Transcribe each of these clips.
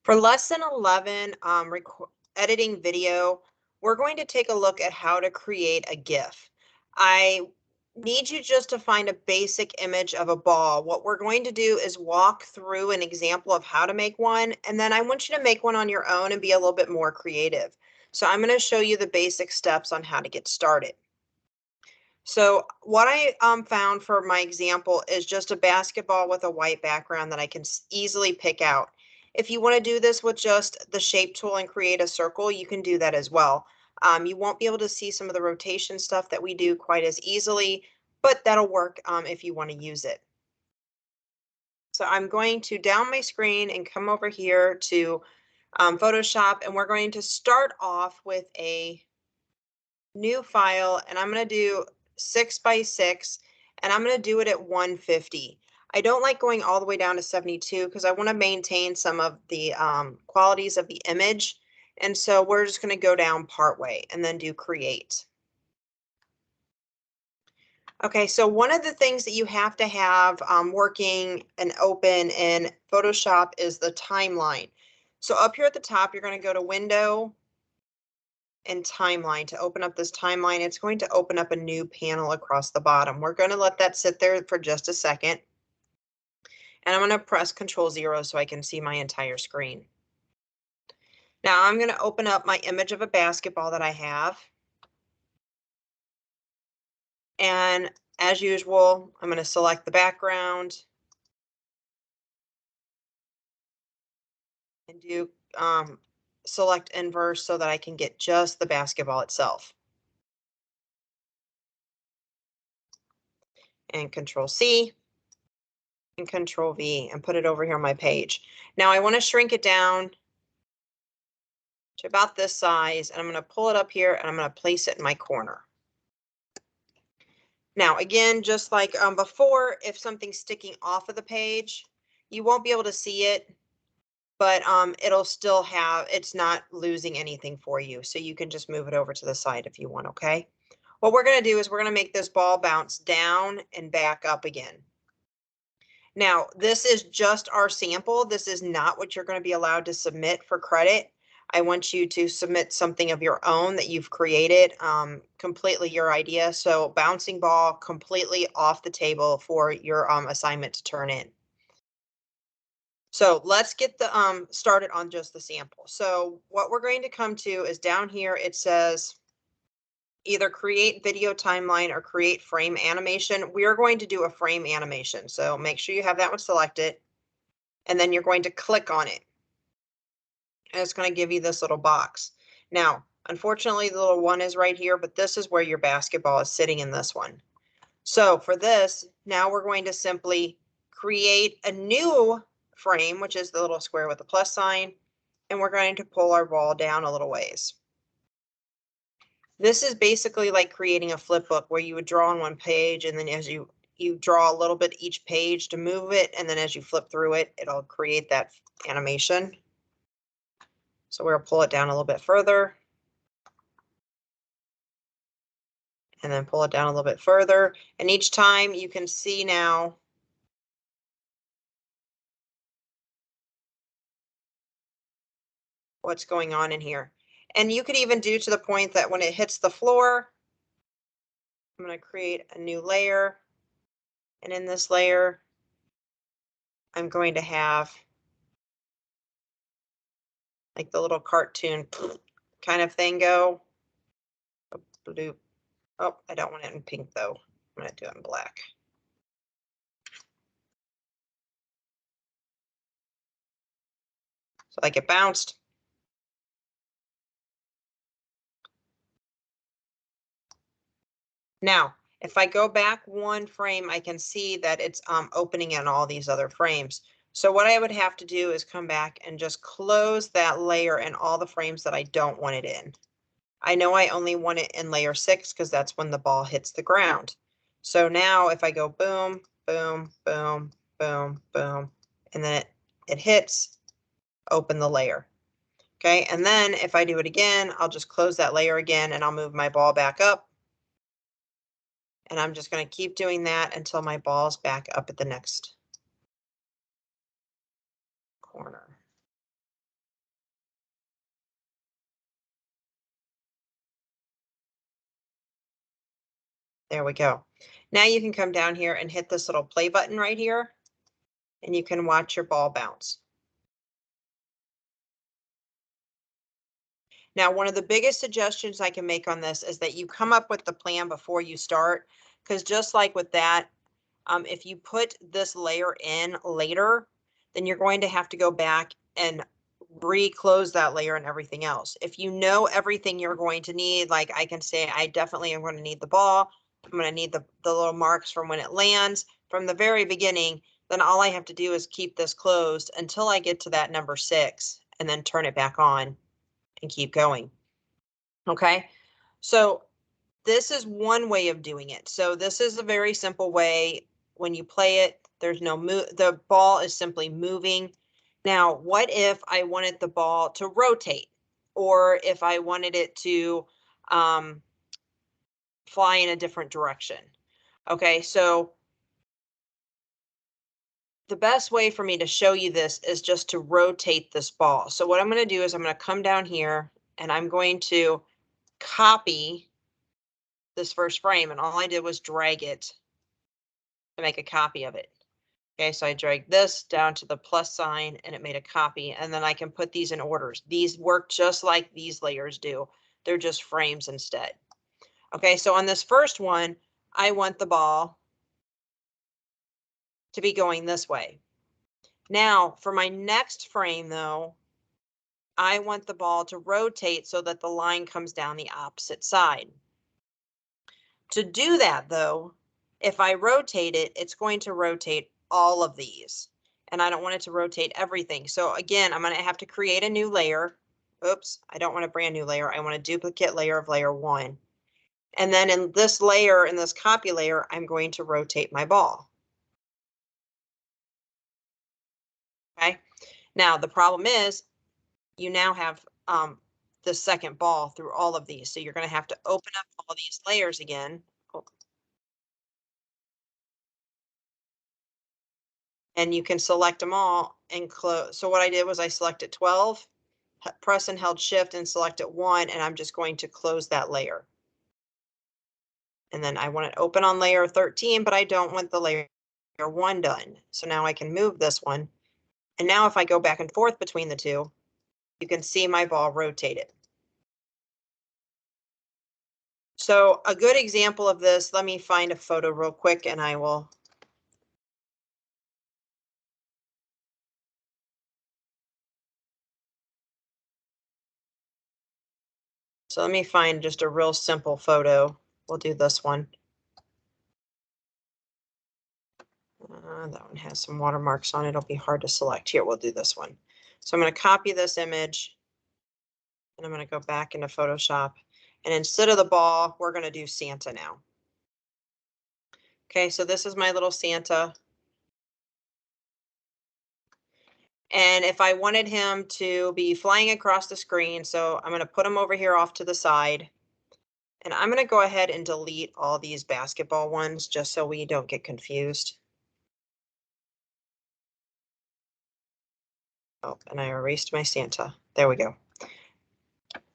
For lesson 11, editing video, we're going to take a look at how to create a GIF. I need you just to find a basic image of a ball. What we're going to do is walk through an example of how to make one, and then I want you to make one on your own and be a little bit more creative. So I'm going to show you the basic steps on how to get started. So what I found for my example is just a basketball with a white background that I can easily pick out. If you want to do this with just the shape tool and create a circle, you can do that as well. You won't be able to see some of the rotation stuff that we do quite as easily, but that'll work if you want to use it. So I'm going to down my screen and come over here to Photoshop, and we're going to start off with a new file, and I'm going to do 6 by 6, and I'm going to do it at 150. I don't like going all the way down to 72 because I want to maintain some of the qualities of the image. And so we're just going to go down part way and then do create. Okay, so one of the things that you have to have working and open in Photoshop is the timeline. So up here at the top, you're going to go to Window and Timeline. To open up this timeline, it's going to open up a new panel across the bottom. We're going to let that sit there for just a second. And I'm going to press Control-0 so I can see my entire screen. Now I'm going to open up my image of a basketball that I have. And as usual, I'm going to select the background and do select inverse so that I can get just the basketball itself. And Control-C and Control-V and put it over here on my page. Now I want to shrink it down to about this size, and I'm going to pull it up here and I'm going to place it in my corner. Now again, just like before, if something's sticking off of the page, you won't be able to see it, but it'll still have, it's not losing anything for you. So you can just move it over to the side if you want, okay? What we're going to do is we're going to make this ball bounce down and back up again. Now, this is just our sample. This is not what you're going to be allowed to submit for credit. I want you to submit something of your own that you've created, completely your idea. So bouncing ball completely off the table for your assignment to turn in. So let's get the started on just the sample. So what we're going to come to is down here, it says either create video timeline or create frame animation. We are going to do a frame animation. So make sure you have that one selected, and then you're going to click on it. And it's going to give you this little box. Now, unfortunately, the little one is right here, but this is where your basketball is sitting in this one. So for this, now we're going to simply create a new frame, which is the little square with the plus sign, and we're going to pull our ball down a little ways. This is basically like creating a flip book where you would draw on one page, and then as you draw a little bit each page to move it, and then as you flip through it, it'll create that animation. So we'll pull it down a little bit further. And then pull it down a little bit further. And each time you can see now what's going on in here. And you could even do to the point that when it hits the floor, I'm going to create a new layer. And in this layer, I'm going to have like the little cartoon kind of thing go. Oh, I don't want it in pink though. I'm going to do it in black. So like it bounced. Now, if I go back one frame, I can see that it's opening in all these other frames. So what I would have to do is come back and just close that layer in all the frames that I don't want it in. I know I only want it in layer 6 because that's when the ball hits the ground. So now if I go boom, boom, boom, boom, boom, and then it hits, open the layer. Okay, and then if I do it again, I'll just close that layer again and I'll move my ball back up. And I'm just going to keep doing that until my ball's back up at the next corner. There we go. Now you can come down here and hit this little play button right here, and you can watch your ball bounce. Now, one of the biggest suggestions I can make on this is that you come up with the plan before you start, because just like with that, if you put this layer in later, then you're going to have to go back and re-close that layer and everything else. If you know everything you're going to need, like I can say, I definitely am going to need the ball. I'm going to need the little marks from when it lands from the very beginning. Then all I have to do is keep this closed until I get to that number 6 and then turn it back on and keep going. Okay. So this is one way of doing it. So this is a very simple way. When you play it, there's no move. The ball is simply moving. Now, what if I wanted the ball to rotate, or if I wanted it to fly in a different direction? Okay, so the best way for me to show you this is just to rotate this ball. So what I'm going to do is I'm going to come down here and I'm going to copy this first frame, and all I did was drag it to make a copy of it. Okay, so I drag this down to the plus sign and it made a copy, and then I can put these in orders. These work just like these layers do. They're just frames instead. Okay, so on this first one, I want the ball to be going this way. Now, for my next frame though, I want the ball to rotate so that the line comes down the opposite side. To do that though, if I rotate it, it's going to rotate all of these, and I don't want it to rotate everything. So again, I'm going to have to create a new layer. Oops, I don't want a brand new layer. I want a duplicate layer of layer 1. And then in this layer, in this copy layer, I'm going to rotate my ball. Okay. Now the problem is you now have the second ball through all of these. So you're going to have to open up all these layers again. Oh. And you can select them all and close. So what I did was I selected 12, press and held shift and selected 1, and I'm just going to close that layer. And then I want it open on layer 13, but I don't want the layer 1 done. So now I can move this one. And now if I go back and forth between the two, you can see my ball rotated. So a good example of this, let me find a photo real quick and I will. So let me find just a real simple photo. We'll do this one. That one has some watermarks on it. It'll be hard to select. Here, we'll do this one. So I'm going to copy this image and I'm going to go back into Photoshop. And instead of the ball, we're going to do Santa now. Okay, so this is my little Santa. And if I wanted him to be flying across the screen, so I'm going to put him over here off to the side. And I'm going to go ahead and delete all these basketball ones just so we don't get confused. Oh, and I erased my Santa. There we go.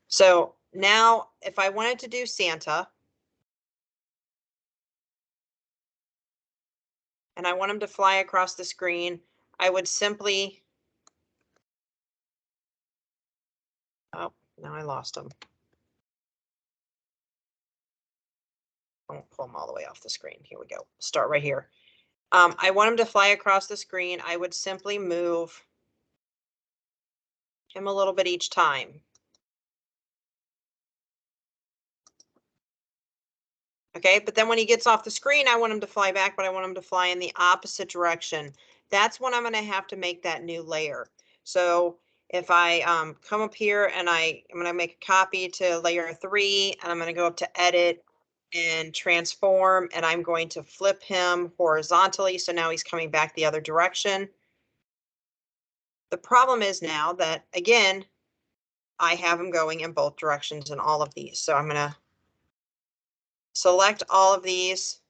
So now if I wanted to do Santa, and I want him to fly across the screen, I would simply, oh, now I lost him. I won't pull him all the way off the screen. Here we go. Start right here. I want him to fly across the screen. I would simply move him a little bit each time. Okay, but then when he gets off the screen, I want him to fly back, but I want him to fly in the opposite direction. That's when I'm going to have to make that new layer. So if I come up here and I'm going to make a copy to layer 3, and I'm going to go up to edit and transform, and I'm going to flip him horizontally. So now he's coming back the other direction. The problem is now that, again, I have him going in both directions in all of these. So I'm going to select all of these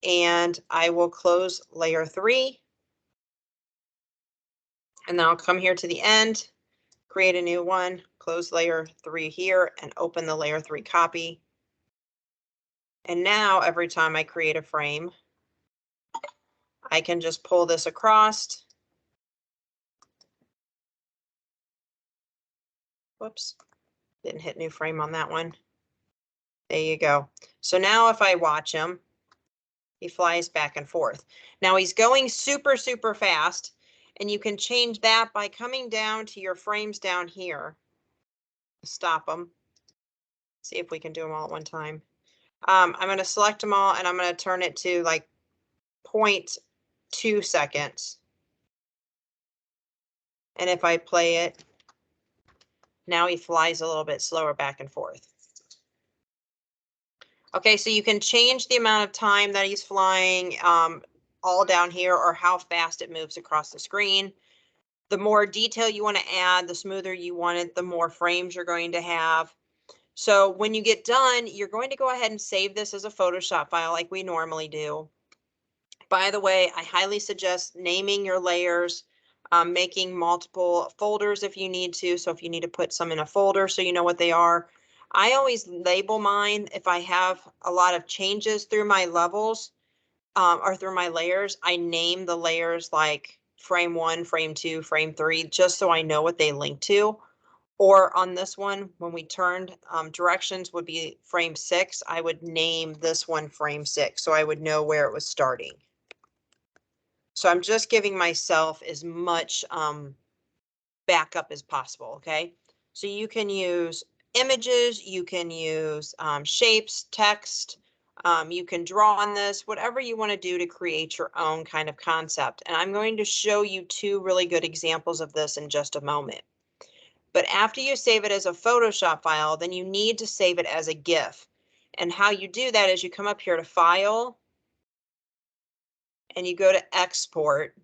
and I will close layer 3. And then I'll come here to the end, create a new one, close layer 3 here and open the layer 3 copy. And now every time I create a frame, I can just pull this across. Whoops, didn't hit new frame on that one. There you go. So now if I watch him, he flies back and forth. Now he's going super, super fast, and you can change that by coming down to your frames down here. Stop them. See if we can do them all at one time. I'm going to select them all, and I'm going to turn it to like 0.2 seconds. And if I play it, now he flies a little bit slower back and forth. Okay, so you can change the amount of time that he's flying all down here, or how fast it moves across the screen. The more detail you want to add, the smoother you want it, the more frames you're going to have. So when you get done, you're going to go ahead and save this as a Photoshop file like we normally do. By the way, I highly suggest naming your layers, making multiple folders if you need to. So if you need to put some in a folder so you know what they are. I always label mine if I have a lot of changes through my levels or through my layers. I name the layers like frame 1, frame 2, frame 3, just so I know what they link to. Or on this one, when we turned, directions would be frame 6. I would name this one frame 6 so I would know where it was starting. So I'm just giving myself as much backup as possible, okay? So you can use images, you can use shapes, text, you can draw on this, whatever you want to do to create your own kind of concept. And I'm going to show you 2 really good examples of this in just a moment. But after you save it as a Photoshop file, then you need to save it as a GIF. And how you do that is you come up here to File, and you go to Export,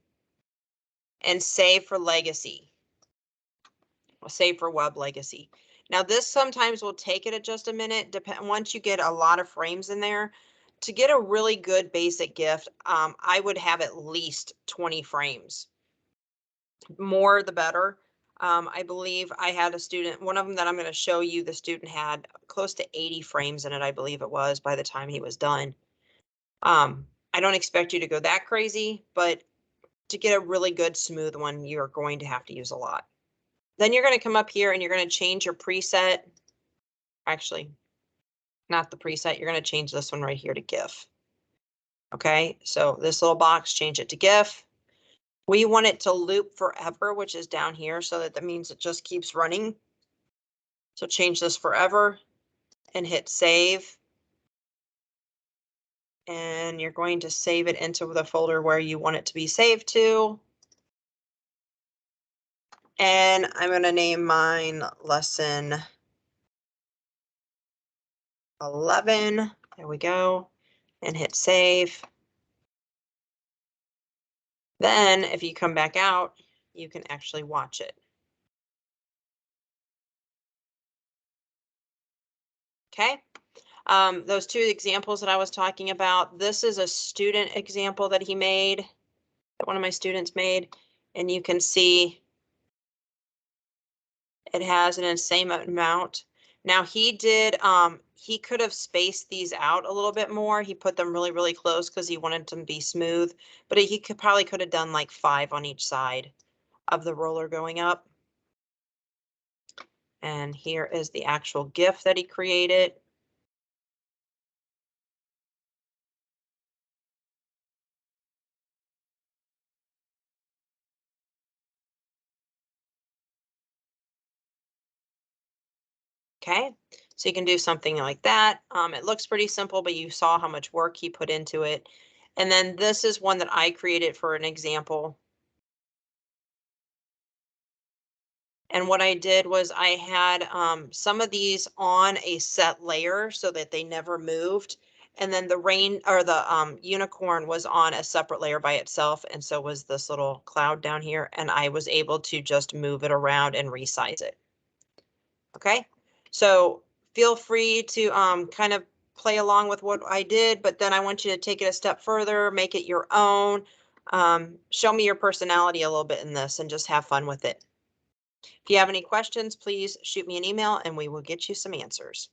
and Save for Legacy. Or Save for Web Legacy. Now this sometimes will take it just a minute, once you get a lot of frames in there. To get a really good basic GIF, I would have at least 20 frames. More the better. I believe I had a student, one of them that I'm going to show you, the student had close to 80 frames in it, I believe it was, by the time he was done. I don't expect you to go that crazy, but to get a really good smooth one, you're going to have to use a lot. Then you're going to come up here and you're going to change your preset. Actually, not the preset. You're going to change this one right here to GIF. Okay, so this little box, change it to GIF. We want it to loop forever, which is down here, so that means it just keeps running. So change this forever and hit save. And you're going to save it into the folder where you want it to be saved to. And I'm going to name mine lesson 11. There we go. And hit save. Then if you come back out, you can actually watch it. Okay. Those 2 examples that I was talking about, this is a student example that he made, that one of my students made, and you can see it has an insane amount. Now he did, he could have spaced these out a little bit more. He put them really, really close because he wanted them to be smooth, but he probably could have done like 5 on each side of the roller going up. And here is the actual GIF that he created. Okay, so you can do something like that. It looks pretty simple, but you saw how much work he put into it. And then this is one that I created for an example. And what I did was I had some of these on a set layer so that they never moved. And then the rain, or the unicorn, was on a separate layer by itself. And so was this little cloud down here. And I was able to just move it around and resize it. Okay, so feel free to kind of play along with what I did, but then I want you to take it a step further, make it your own. Show me your personality a little bit in this and just have fun with it. If you have any questions, please shoot me an email and we will get you some answers.